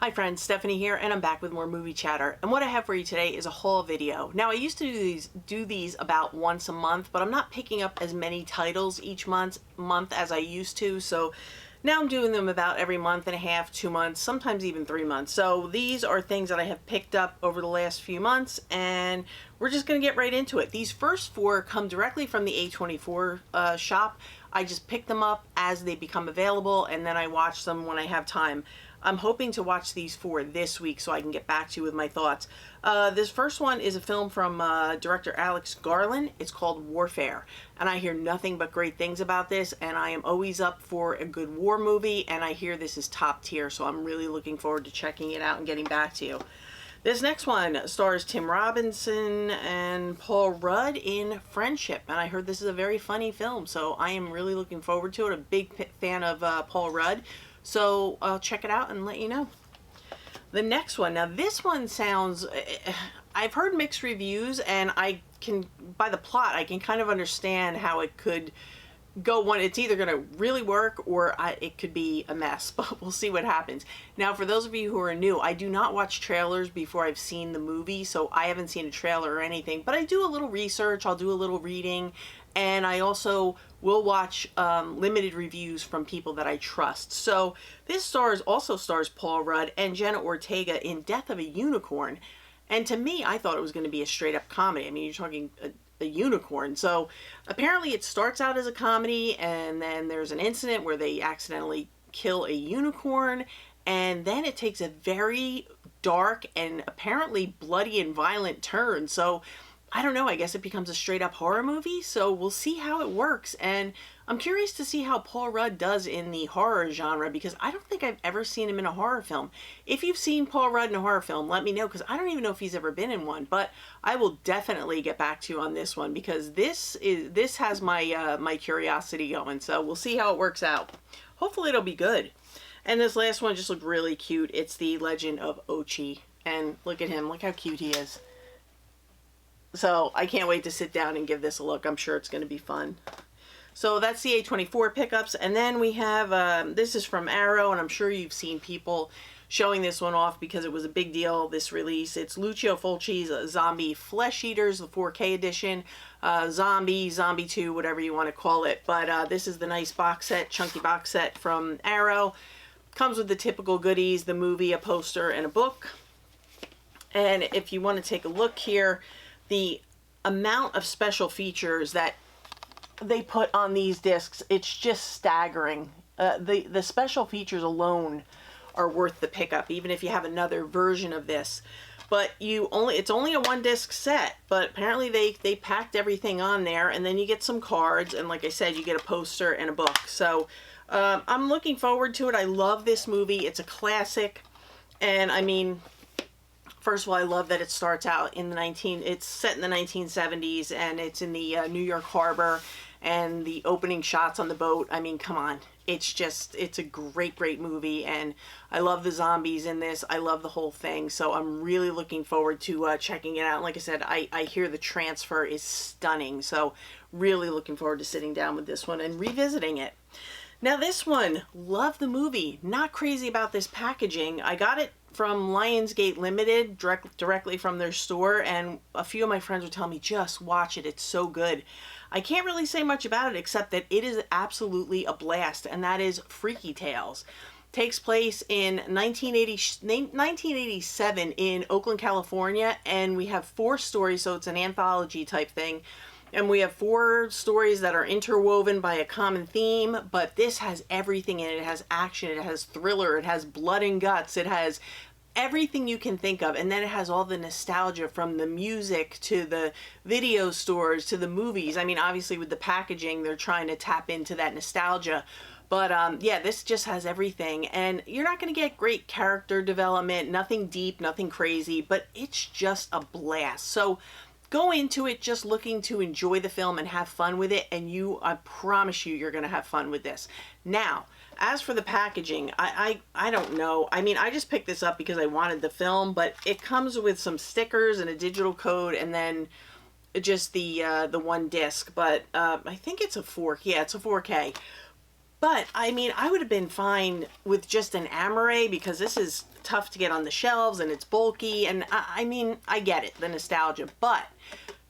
Hi friends, Stephanie here, and I'm back with more movie chatter. And what I have for you today is a haul video. Now I used to do these about once a month, but I'm not picking up as many titles each month as I used to. So now I'm doing them about every month and a half, 2 months, sometimes even 3 months. So these are things that I have picked up over the last few months, and we're just going to get right into it. These first four come directly from the A24 shop. I just pick them up as they become available, and then I watch them when I have time. I'm hoping to watch these four this week so I can get back to you with my thoughts. This first one is a film from director Alex Garland. It's called Warfare, and I hear nothing but great things about this, and I am always up for a good war movie, and I hear this is top tier, so I'm really looking forward to checking it out and getting back to you. This next one stars Tim Robinson and Paul Rudd in Friendship, and I heard this is a very funny film, so I am really looking forward to it. A big fan of Paul Rudd. So I'll check it out and let you know. The next one, now this one sounds, I've heard mixed reviews, and I can, by the plot, I can kind of understand how it could go one. It's either going to really work or it could be a mess, but we'll see what happens. Now, for those of you who are new, I do not watch trailers before I've seen the movie, so I haven't seen a trailer or anything, but I do a little research, I'll do a little reading, and I also will watch limited reviews from people that I trust. So this also stars Paul Rudd and Jenna Ortega in Death of a Unicorn, and to me, I thought it was going to be a straight-up comedy. I mean, you're talking a unicorn. So apparently it starts out as a comedy, and then there's an incident where they accidentally kill a unicorn, and then it takes a very dark and apparently bloody and violent turn. So I don't know, I guess it becomes a straight up horror movie, so we'll see how it works. And I'm curious to see how Paul Rudd does in the horror genre, because I don't think I've ever seen him in a horror film. If you've seen Paul Rudd in a horror film, let me know, because I don't even know if he's ever been in one. But I will definitely get back to you on this one, because this has my my curiosity going. So we'll see how it works out. Hopefully it'll be good. And this last one just looked really cute. It's The Legend of Ochi, and look at him. Look how cute he is. So I can't wait to sit down and give this a look. I'm sure it's going to be fun. So that's the A24 pickups. And then we have, this is from Arrow, and I'm sure you've seen people showing this one off because it was a big deal, this release. It's Lucio Fulci's Zombie Flesh Eaters, the 4K edition. Zombie 2, whatever you want to call it. But this is the nice box set, chunky box set from Arrow. Comes with the typical goodies, the movie, a poster, and a book. And if you want to take a look here, the amount of special features that they put on these discs, it's just staggering. The special features alone are worth the pickup, even if you have another version of this. But it's only a 1-disc set, but apparently they packed everything on there, and then you get some cards, and like I said, you get a poster and a book. So I'm looking forward to it. I love this movie. It's a classic, and I mean, first of all, I love that it starts out in it's set in the 1970s, and it's in the New York harbor, and the opening shots on the boat. I mean, come on. It's a great, great movie, and I love the zombies in this. I love the whole thing, so I'm really looking forward to checking it out. And like I said, I hear the transfer is stunning, so really looking forward to sitting down with this one and revisiting it. Now this one, love the movie. Not crazy about this packaging. I got it from Lionsgate Limited, directly from their store, and a few of my friends would tell me, just watch it, it's so good. I can't really say much about it except that it is absolutely a blast, and that is Freaky Tales. Takes place in 1987 in Oakland, California, and we have 4 stories, so it's an anthology type thing. And we have 4 stories that are interwoven by a common theme, but this has everything in it. It has action, it has thriller, it has blood and guts, it has everything you can think of. And then it has all the nostalgia, from the music to the video stores to the movies. I mean, obviously with the packaging, they're trying to tap into that nostalgia. But yeah, this just has everything. And you're not going to get great character development, nothing deep, nothing crazy, but it's just a blast. So go into it just looking to enjoy the film and have fun with it, and I promise you're going to have fun with this. Now, as for the packaging, I don't know. I mean, I just picked this up because I wanted the film, but it comes with some stickers and a digital code, and then just the 1 disc. But I think it's a 4K. Yeah, it's a 4K. But, I mean, I would have been fine with just an Amaray because this is tough to get on the shelves and it's bulky. And, I mean, I get it, the nostalgia. But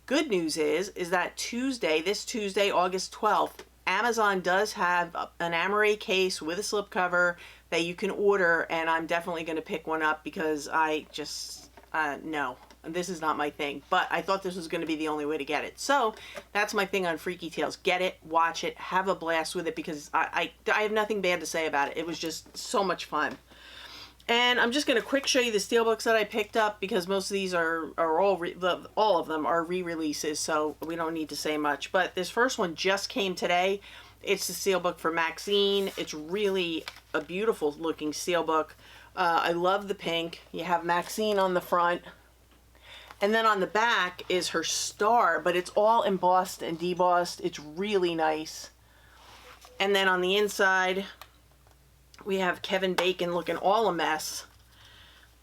good news is that this Tuesday, August 12th, Amazon does have an Amaray case with a slipcover that you can order. And I'm definitely going to pick one up because I just, no. This is not my thing, but I thought this was going to be the only way to get it. So that's my thing on Freaky Tales. Get it, watch it, have a blast with it because I have nothing bad to say about it. It was just so much fun. And I'm just going to quick show you the Steelbooks that I picked up because most of these are all of them are re-releases, so we don't need to say much. But this first one just came today. It's the Steelbook for Maxine. It's really a beautiful looking Steelbook. I love the pink. You have Maxine on the front. And then on the back is her star, but it's all embossed and debossed. It's really nice. And then on the inside, we have Kevin Bacon looking all a mess.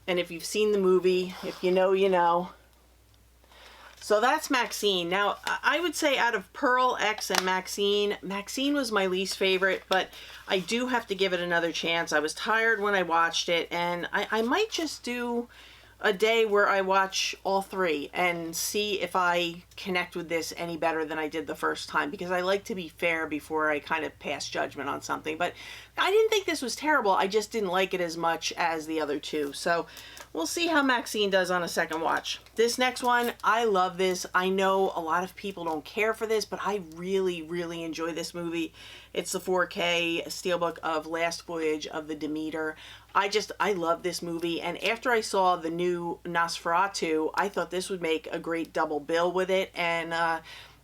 And if you've seen the movie, if you know, you know. So that's Maxine. Now, I would say out of Pearl, X, and Maxine, Maxine was my least favorite, but I do have to give it another chance. I was tired when I watched it, and I might just do a day where I watch all three and see if I connect with this any better than I did the first time, because I like to be fair before I kind of pass judgment on something. But I didn't think this was terrible. I just didn't like it as much as the other two. So we'll see how Maxine does on a second watch. This next one, I love this. I know a lot of people don't care for this, but I really, really enjoy this movie. It's the 4K Steelbook of Last Voyage of the Demeter. I love this movie, and after I saw the new Nosferatu, I thought this would make a great double bill with it, and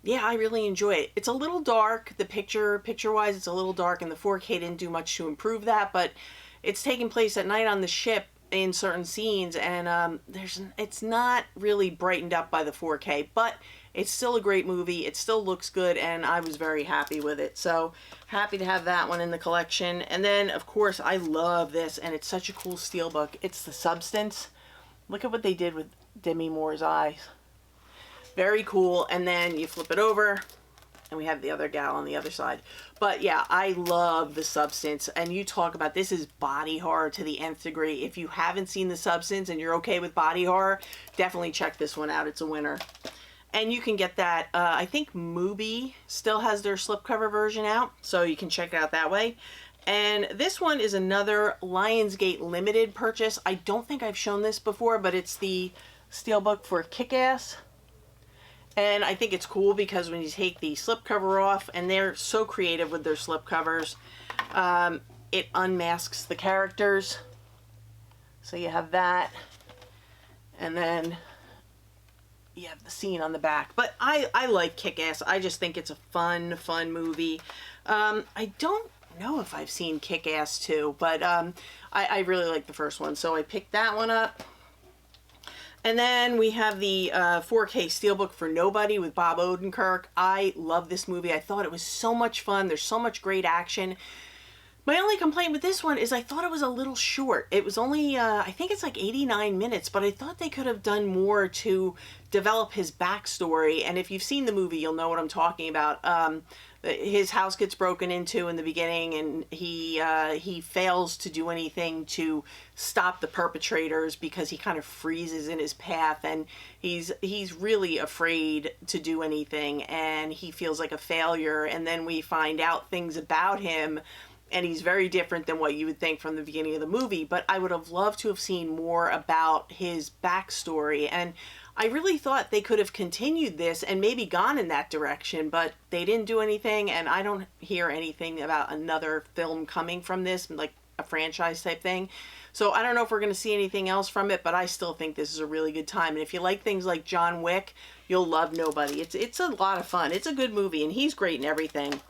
yeah, I really enjoy it. It's a little dark, the picture-wise, it's a little dark, and the 4K didn't do much to improve that, but it's taking place at night on the ship in certain scenes, and it's not really brightened up by the 4K, but it's still a great movie. It still looks good, and I was very happy with it. So happy to have that one in the collection. And then, of course, I love this, and it's such a cool Steelbook. It's The Substance. Look at what they did with Demi Moore's eyes. Very cool. And then you flip it over, and we have the other gal on the other side. But yeah, I love The Substance. And you talk about, this is body horror to the nth degree. If you haven't seen The Substance and you're okay with body horror, definitely check this one out. It's a winner. And you can get that, I think Mubi still has their slipcover version out, so you can check it out that way. And this one is another Lionsgate limited purchase. I don't think I've shown this before, but it's the Steelbook for Kick-Ass. And I think it's cool because when you take the slipcover off, and they're so creative with their slipcovers, it unmasks the characters. So you have that. And then you have the scene on the back. But I like Kick-Ass. I just think it's a fun movie. I don't know if I've seen Kick-Ass 2, but I really like the first one, so I picked that one up. And then we have the 4K Steelbook for Nobody with Bob Odenkirk. I love this movie. I thought it was so much fun. There's so much great action. My only complaint with this one is I thought it was a little short. It was only, I think it's like 89 minutes, but I thought they could have done more to develop his backstory. And if you've seen the movie, you'll know what I'm talking about. His house gets broken into in the beginning, and he fails to do anything to stop the perpetrators because he kind of freezes in his path, and he's really afraid to do anything, and he feels like a failure. And then we find out things about him, and he's very different than what you would think from the beginning of the movie. But I would have loved to have seen more about his backstory, and I really thought they could have continued this and maybe gone in that direction, but they didn't do anything, and I don't hear anything about another film coming from this, like a franchise type thing. So I don't know if we're going to see anything else from it, but I still think this is a really good time. And if you like things like John Wick, you'll love Nobody. It's a lot of fun. It's a good movie, and he's great in everything.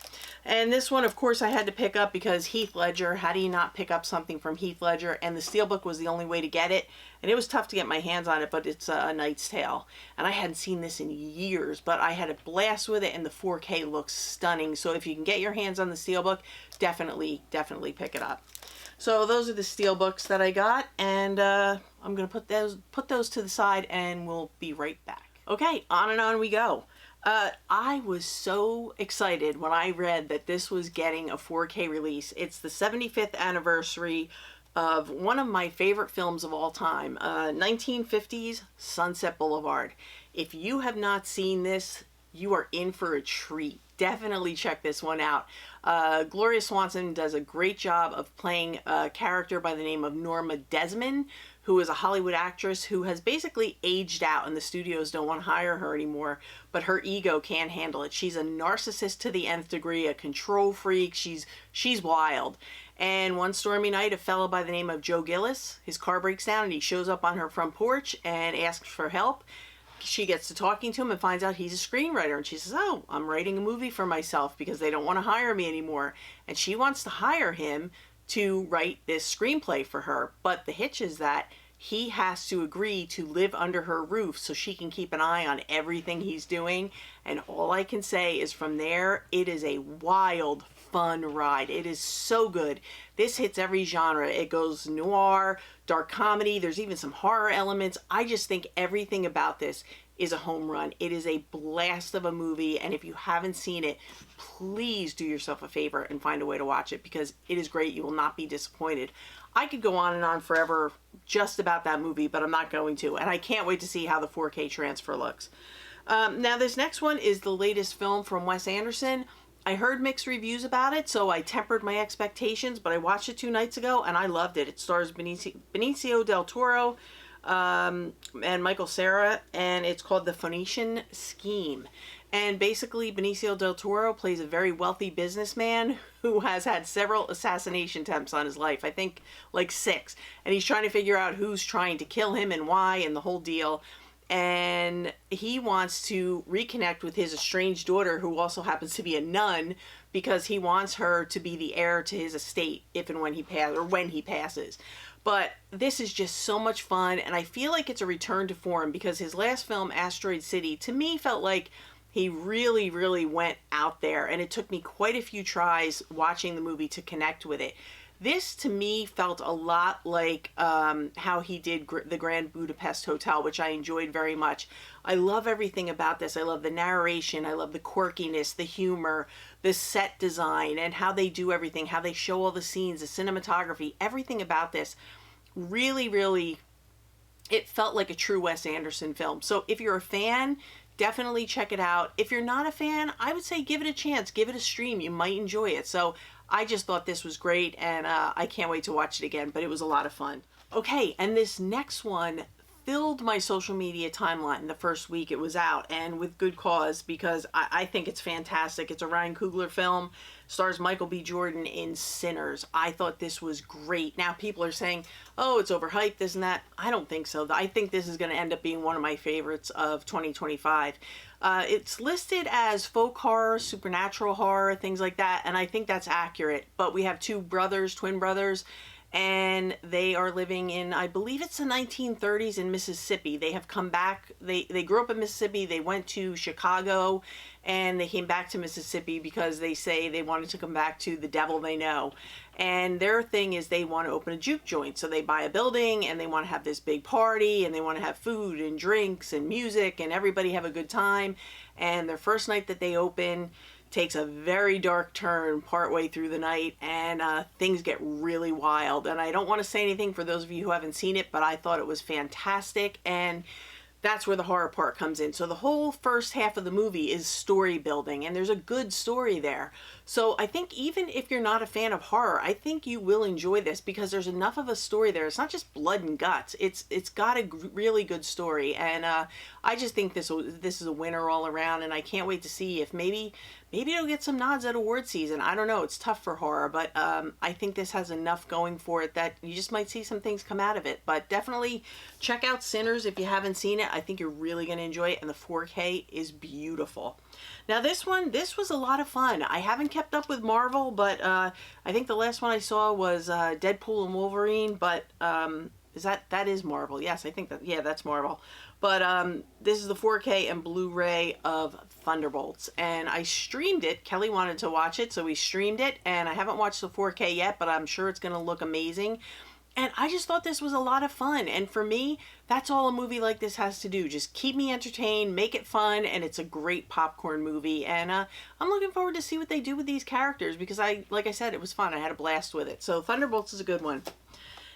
And this one, of course, I had to pick up because Heath Ledger. How do you not pick up something from Heath Ledger? And the Steelbook was the only way to get it. And it was tough to get my hands on it, but it's A Knight's Tale. And I hadn't seen this in years, but I had a blast with it, and the 4K looks stunning. So if you can get your hands on the Steelbook, definitely pick it up. So those are the Steelbooks that I got, and I'm going to put those to the side, and we'll be right back. Okay, on and on we go. I was so excited when I read that this was getting a 4K release. It's the 75th anniversary of one of my favorite films of all time, 1950s Sunset Boulevard. If you have not seen this, you are in for a treat. Definitely check this one out. Gloria Swanson does a great job of playing a character by the name of Norma Desmond, who is a Hollywood actress who has basically aged out and the studios don't want to hire her anymore, but her ego can't handle it. She's a narcissist to the nth degree, a control freak. She's wild. And one stormy night, a fellow by the name of Joe Gillis, his car breaks down and he shows up on her front porch and asks for help. She gets to talking to him and finds out he's a screenwriter, and she says, oh, I'm writing a movie for myself because they don't want to hire me anymore. And she wants to hire him to write this screenplay for her. But the hitch is that he has to agree to live under her roof so she can keep an eye on everything he's doing. And all I can say is from there, it is a wild, fun ride. It is so good. This hits every genre. It goes noir, dark comedy. There's even some horror elements. I just think everything about this is a home run. It is a blast of a movie, and if you haven't seen it, please do yourself a favor and find a way to watch it because it is great. You will not be disappointed. I could go on and on forever just about that movie, but I'm not going to, and I can't wait to see how the 4K transfer looks. Now, this next one is the latest film from Wes Anderson. I heard mixed reviews about it, so I tempered my expectations, but I watched it 2 nights ago, and I loved it. It stars Benicio del Toro and Michael Cera, and it's called The Phoenician Scheme. And basically, Benicio del Toro plays a very wealthy businessman who has had several assassination attempts on his life. I think like 6. And he's trying to figure out who's trying to kill him and why and the whole deal. And he wants to reconnect with his estranged daughter, who also happens to be a nun, because he wants her to be the heir to his estate if and when he passes. But this is just so much fun, and I feel like it's a return to form because his last film, Asteroid City, to me felt like he really, really went out there, and it took me quite a few tries watching the movie to connect with it. This, to me, felt a lot like how he did the Grand Budapest Hotel, which I enjoyed very much. I love everything about this. I love the narration. I love the quirkiness, the humor, the set design, and how they do everything, how they show all the scenes, the cinematography, everything about this. Really, really, it felt like a true Wes Anderson film. So if you're a fan, definitely check it out. If you're not a fan, I would say give it a chance. Give it a stream. You might enjoy it. So I just thought this was great, and I can't wait to watch it again, but it was a lot of fun. Okay, and this next one filled my social media timeline the first week it was out, and with good cause, because I think it's fantastic. It's a Ryan Coogler film, stars Michael B. Jordan in Sinners. I thought this was great. Now people are saying, oh, it's overhyped, this and that. I don't think so. I think this is going to end up being one of my favorites of 2025. It's listed as folk horror, supernatural horror, things like that, and I think that's accurate. But we have 2 brothers, twin brothers, and they are living in, I believe it's the 1930s in Mississippi. They have come back, they grew up in Mississippi, they went to Chicago, and they came back to Mississippi because they say they wanted to come back to the devil they know. And their thing is they want to open a juke joint. So they buy a building and they want to have this big party and they want to have food and drinks and music and everybody have a good time. And their first night that they open takes a very dark turn partway through the night, and things get really wild. And I don't want to say anything for those of you who haven't seen it, but I thought it was fantastic, and that's where the horror part comes in. So the whole first half of the movie is story building, and there's a good story there. So I think even if you're not a fan of horror, I think you will enjoy this because there's enough of a story there. It's not just blood and guts. It's got a really good story, and I just think this is a winner all around, and I can't wait to see if maybe it'll get some nods at award season. I don't know. It's tough for horror, but I think this has enough going for it that you just might see some things come out of it. But definitely check out Sinners if you haven't seen it. I think you're really going to enjoy it, and the 4K is beautiful. Now this was a lot of fun. I haven't kept up with Marvel, but I think the last one I saw was Deadpool and Wolverine, but that is Marvel. Yes, I think that's Marvel. But this is the 4K and Blu-ray of Thunderbolts, and I streamed it. Kelly wanted to watch it, so we streamed it, and I haven't watched the 4K yet, but I'm sure it's going to look amazing. And I just thought this was a lot of fun. And for me, that's all a movie like this has to do. Just keep me entertained, make it fun, and it's a great popcorn movie. And I'm looking forward to see what they do with these characters because like I said, it was fun. I had a blast with it. So Thunderbolts is a good one.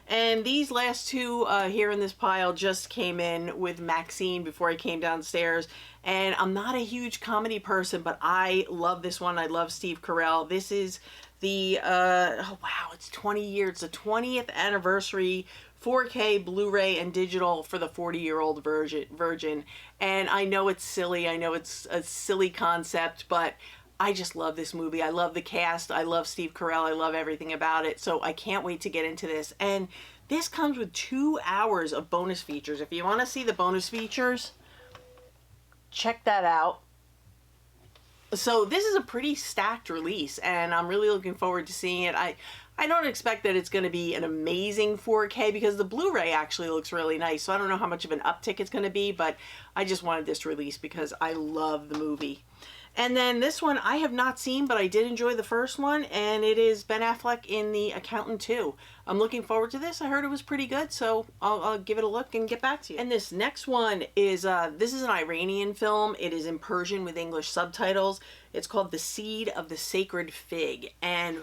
And these last two here in this pile just came in with Maxine before I came downstairs. And I'm not a huge comedy person, but I love this one. I love Steve Carell. This is the, oh wow, it's 20 years. The 20th anniversary 4K, Blu-ray, and digital for the 40-year-old virgin. And I know it's silly. I know it's a silly concept, but I just love this movie. I love the cast. I love Steve Carell. I love everything about it. So I can't wait to get into this. And this comes with 2 hours of bonus features. If you want to see the bonus features, check that out. So this is a pretty stacked release, and I'm really looking forward to seeing it. I don't expect that it's going to be an amazing 4K because the Blu-ray actually looks really nice. So I don't know how much of an uptick it's going to be, but I just wanted this release because I love the movie. And then this one I have not seen, but I did enjoy the first one, and it is Ben Affleck in The Accountant 2. I'm looking forward to this. I heard it was pretty good, so I'll give it a look and get back to you. And this next one is, this is an Iranian film. It is in Persian with English subtitles. It's called The Seed of the Sacred Fig, and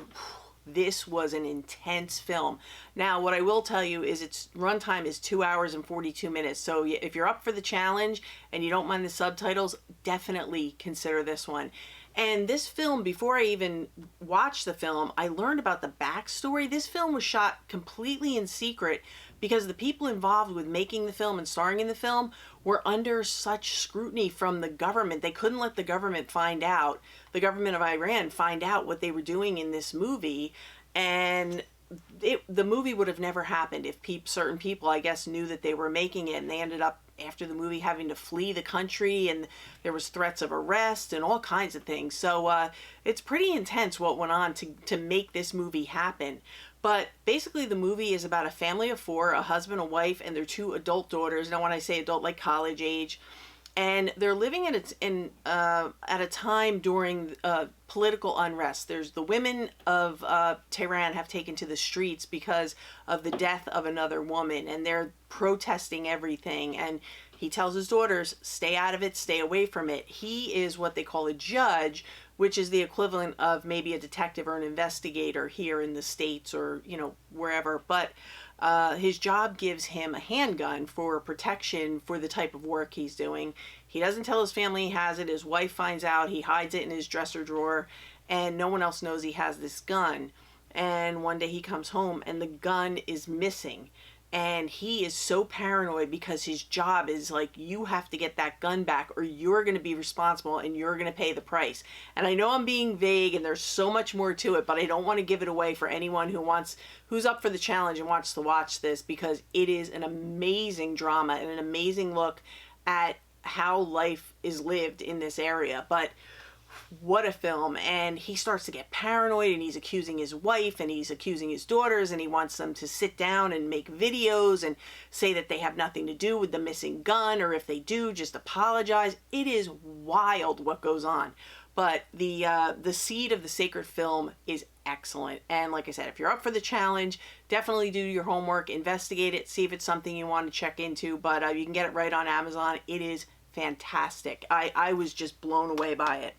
this was an intense film. Now, what I will tell you is its runtime is 2 hours and 42 minutes. So if you're up for the challenge and you don't mind the subtitles, definitely consider this one. And this film, before I even watched the film, I learned about the backstory. This film was shot completely in secret because the people involved with making the film and starring in the film were under such scrutiny from the government. They couldn't let the government find out, the government of Iran find out what they were doing in this movie. And the movie would have never happened if certain people, I guess, knew that they were making it, and they ended up, after the movie, having to flee the country, and there was threats of arrest and all kinds of things. So it's pretty intense what went on to make this movie happen. But basically the movie is about a family of 4, a husband, a wife, and their 2 adult daughters. Now when I say adult, like college age. And they're living at a time during political unrest. There's the women of Tehran have taken to the streets because of the death of another woman, and they're protesting everything. And he tells his daughters, stay out of it, stay away from it. He is what they call a judge, which is the equivalent of maybe a detective or an investigator here in the States or, you know, wherever. But his job gives him a handgun for protection for the type of work he's doing. He doesn't tell his family he has it. His wife finds out. He hides it in his dresser drawer, and no one else knows he has this gun. And one day he comes home and the gun is missing. And he is so paranoid because his job is like, you have to get that gun back or you're going to be responsible and you're going to pay the price. And I know I'm being vague and there's so much more to it, but I don't want to give it away for anyone who's up for the challenge and wants to watch this, because it is an amazing drama and an amazing look at how life is lived in this area. But what a film. And he starts to get paranoid, and he's accusing his wife and he's accusing his daughters, and he wants them to sit down and make videos and say that they have nothing to do with the missing gun, or if they do, just apologize. It is wild what goes on. But the seed of the sacred film is excellent. And like I said, if you're up for the challenge, definitely do your homework, investigate it, see if it's something you want to check into. But you can get it right on Amazon. It is fantastic. I was just blown away by it.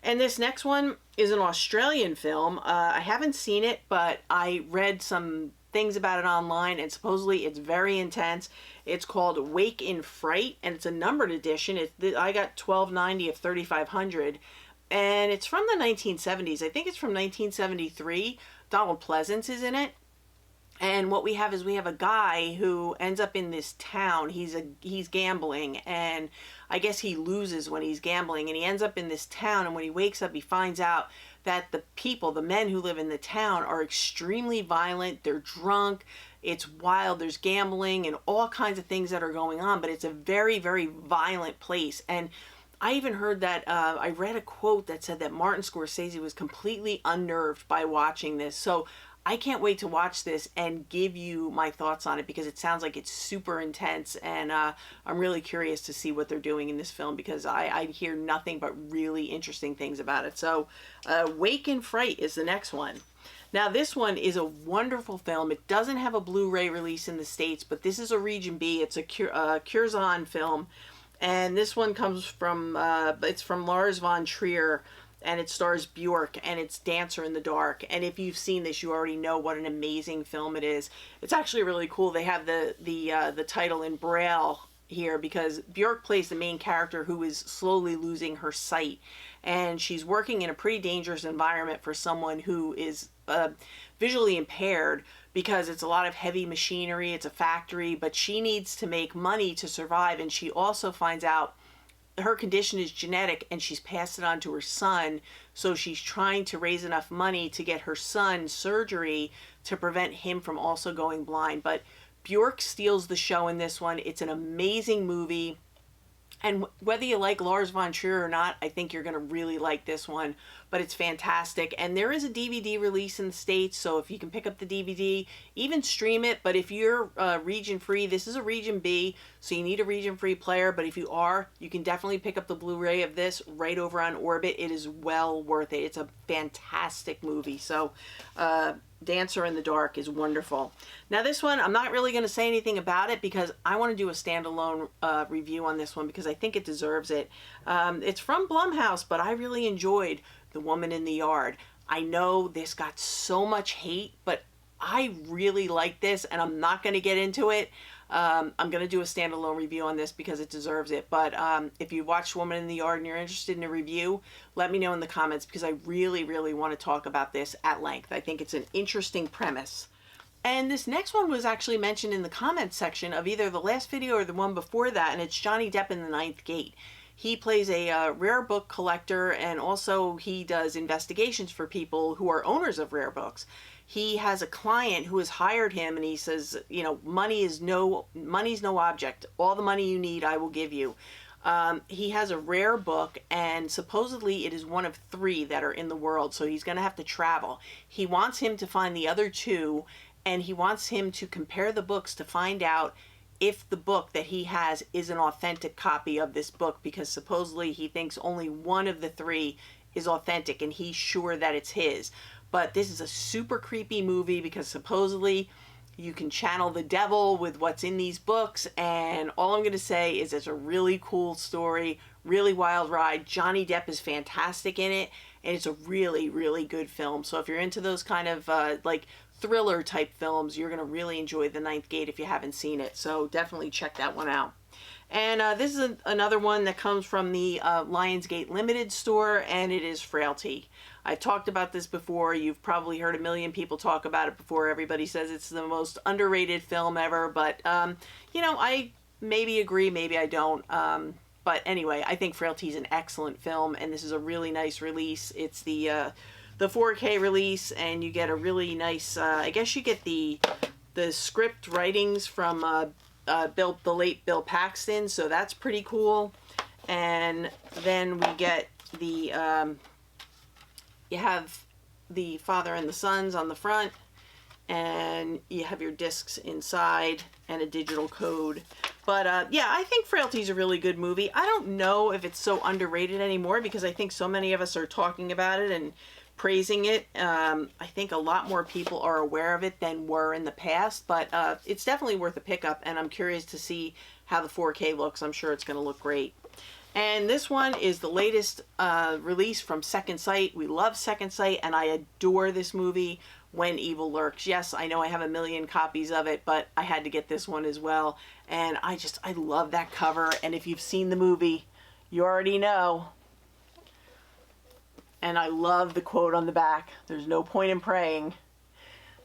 And this next one is an Australian film. I haven't seen it, but I read some things about it online, and supposedly it's very intense. It's called Wake in Fright, and it's a numbered edition. I got $12.90 of 3,500, and it's from the 1970s. I think it's from 1973. Donald Pleasance is in it. And what we have is we have a guy who ends up in this town. He's gambling, and I guess he loses when he's gambling, and he ends up in this town, and when he wakes up, he finds out that the men who live in the town are extremely violent. They're drunk. It's wild. There's gambling and all kinds of things that are going on, but it's a very, very violent place. And I even heard that, I read a quote that said that Martin Scorsese was completely unnerved by watching this. So I can't wait to watch this and give you my thoughts on it, because it sounds like it's super intense, and I'm really curious to see what they're doing in this film, because I hear nothing but really interesting things about it. So Wake in Fright is the next one. Now this one is a wonderful film. It doesn't have a Blu-ray release in the States, but this is a Region B. It's a Curzon film. And this one comes from, it's from Lars von Trier, and it stars Bjork, and it's Dancer in the Dark. And if you've seen this, you already know what an amazing film it is. It's actually really cool. They have the title in Braille here because Bjork plays the main character who is slowly losing her sight. And she's working in a pretty dangerous environment for someone who is visually impaired because it's a lot of heavy machinery, it's a factory, but she needs to make money to survive. And she also finds out her condition is genetic and she's passed it on to her son. So she's trying to raise enough money to get her son surgery to prevent him from also going blind. But Bjork steals the show in this one. It's an amazing movie. And whether you like Lars von Trier or not, I think you're going to really like this one. But it's fantastic. And there is a DVD release in the States, so if you can pick up the DVD, even stream it. But if you're region free, this is a Region B, so you need a region free player. But if you are, you can definitely pick up the Blu-ray of this right over on Orbit. It is well worth it. It's a fantastic movie. So Dancer in the Dark is wonderful. Now this one, I'm not really going to say anything about it because I want to do a standalone review on this one because I think it deserves it. It's from Blumhouse, but I really enjoyed The Woman in the Yard. I know this got so much hate, but I really like this, and I'm not going to get into it. I'm going to do a standalone review on this because it deserves it. But if you watched Woman in the Yard and you're interested in a review, let me know in the comments because I really, really want to talk about this at length. I think it's an interesting premise. And this next one was actually mentioned in the comments section of either the last video or the one before that, and it's Johnny Depp in The Ninth Gate. He plays a rare book collector, and also he does investigations for people who are owners of rare books. He has a client who has hired him, and he says, you know, money's no object. All the money you need, I will give you. He has a rare book, and supposedly it is one of 3 that are in the world, so he's going to have to travel. He wants him to find the other 2, and he wants him to compare the books to find out if the book that he has is an authentic copy of this book, because supposedly he thinks only one of the 3 is authentic, and he's sure that it's his. But this is a super creepy movie because supposedly you can channel the devil with what's in these books, and all I'm going to say is it's a really cool story, really wild ride. Johnny Depp is fantastic in it, and it's a really, really good film. So if you're into those kind of like thriller type films, you're going to really enjoy The Ninth Gate if you haven't seen it. So definitely check that one out. And this is another one that comes from the Lionsgate Limited store, and it is Frailty. I've talked about this before. You've probably heard a million people talk about it before. Everybody says it's the most underrated film ever, but you know, I maybe agree, maybe I don't. But anyway, I think Frailty is an excellent film, and this is a really nice release. It's the 4K release, and you get a really nice, I guess you get the script writings from the late Bill Paxton, so that's pretty cool. And then we get the, you have the father and the sons on the front, and you have your discs inside and a digital code. But yeah, I think Frailty is a really good movie. I don't know if it's so underrated anymore because I think so many of us are talking about it and praising it. I think a lot more people are aware of it than were in the past, but it's definitely worth a pickup, and I'm curious to see how the 4K looks. I'm sure it's going to look great. And this one is the latest release from Second Sight. We love Second Sight, and I adore this movie, When Evil Lurks. Yes, I know I have a million copies of it, but I had to get this one as well. And I love that cover, and if you've seen the movie, you already know. And I love the quote on the back, "There's no point in praying."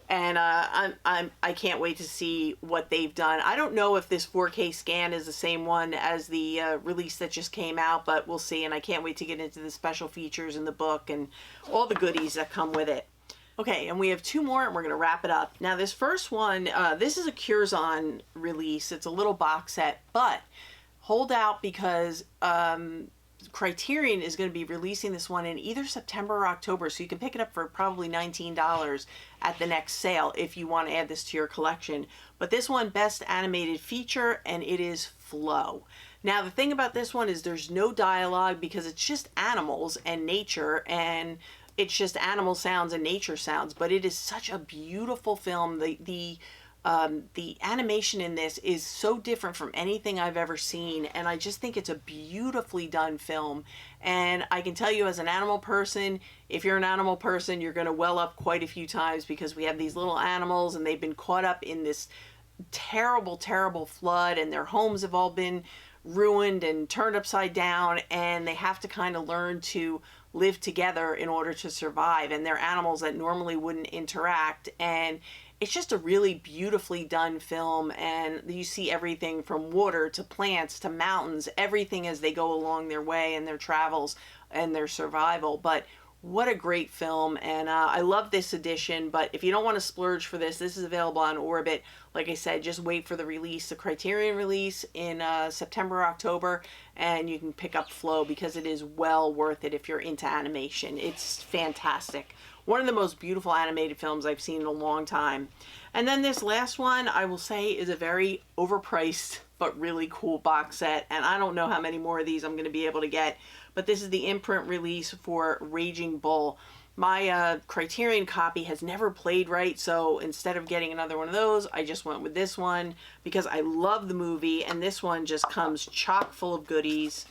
And I can't wait to see what they've done. I don't know if this 4K scan is the same one as the release that just came out, but we'll see. And I can't wait to get into the special features in the book and all the goodies that come with it. Okay, and we have 2 more, and we're going to wrap it up. Now, this first one, this is a Curzon release. It's a little box set, but hold out because Criterion is going to be releasing this one in either September or October, so you can pick it up for probably $19 at the next sale if you want to add this to your collection. But this one, Best Animated Feature, and it is Flow. Now, the thing about this one is there's no dialogue because it's just animals and nature, and it's just animal sounds and nature sounds, but it is such a beautiful film. The animation in this is so different from anything I've ever seen, and I just think it's a beautifully done film. And I can tell you, as an animal person, if you're an animal person, you're going to well up quite a few times, because we have these little animals and they've been caught up in this terrible, terrible flood, and their homes have all been ruined and turned upside down, and they have to kind of learn to live together in order to survive, and they're animals that normally wouldn't interact. And it's just a really beautifully done film, and you see everything from water to plants to mountains, everything as they go along their way and their travels and their survival. But what a great film, and I love this edition. But if you don't want to splurge for this is available on Orbit. Like I said, just wait for the release, the Criterion release in September, October, and you can pick up Flow, because it is well worth it if you're into animation. It's fantastic. One of the most beautiful animated films I've seen in a long time. And then this last one, I will say, is a very overpriced but really cool box set, and I don't know how many more of these I'm going to be able to get, but this is the imprint release for Raging Bull. My Criterion copy has never played right, so instead of getting another one of those, I just went with this one because I love the movie, and this one just comes chock full of goodies.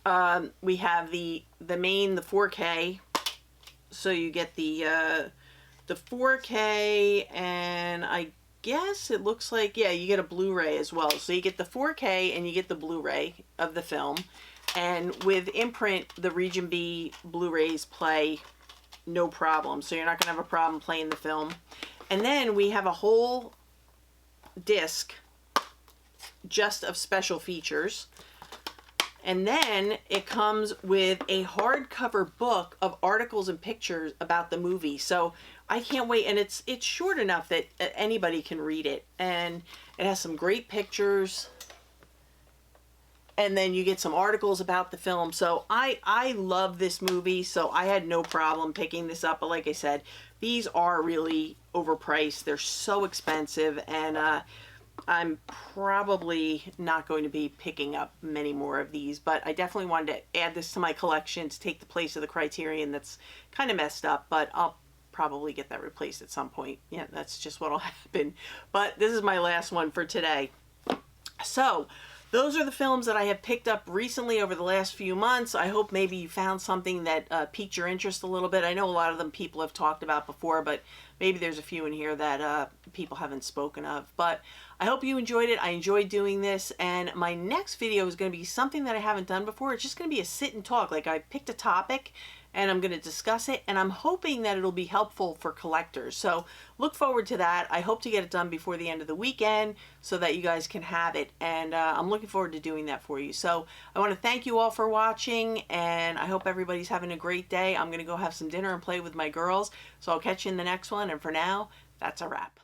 We have the 4K, so you get the 4K, and I guess it looks like, yeah, you get a Blu-ray as well. So you get the 4K and you get the Blu-ray of the film. And with imprint, the Region B Blu-rays play no problem. So you're not going to have a problem playing the film. And then we have a whole disc just of special features. And then it comes with a hardcover book of articles and pictures about the movie. So I can't wait, and it's short enough that anybody can read it, and it has some great pictures, and then you get some articles about the film. So I love this movie, so I had no problem picking this up. But like I said, these are really overpriced. They're so expensive, and I'm probably not going to be picking up many more of these, but I definitely wanted to add this to my collection to take the place of the Criterion that's kind of messed up, but I'll probably get that replaced at some point. Yeah, that's just what'll happen. But this is my last one for today. So those are the films that I have picked up recently over the last few months. I hope maybe you found something that piqued your interest a little bit. I know a lot of them people have talked about before, but maybe there's a few in here that people haven't spoken of. But I hope you enjoyed it. I enjoyed doing this, and my next video is going to be something that I haven't done before. It's just going to be a sit and talk. Like, I picked a topic and I'm going to discuss it, and I'm hoping that it'll be helpful for collectors. So look forward to that. I hope to get it done before the end of the weekend so that you guys can have it, and I'm looking forward to doing that for you. So I want to thank you all for watching, and I hope everybody's having a great day. I'm going to go have some dinner and play with my girls, so I'll catch you in the next one, and for now, that's a wrap.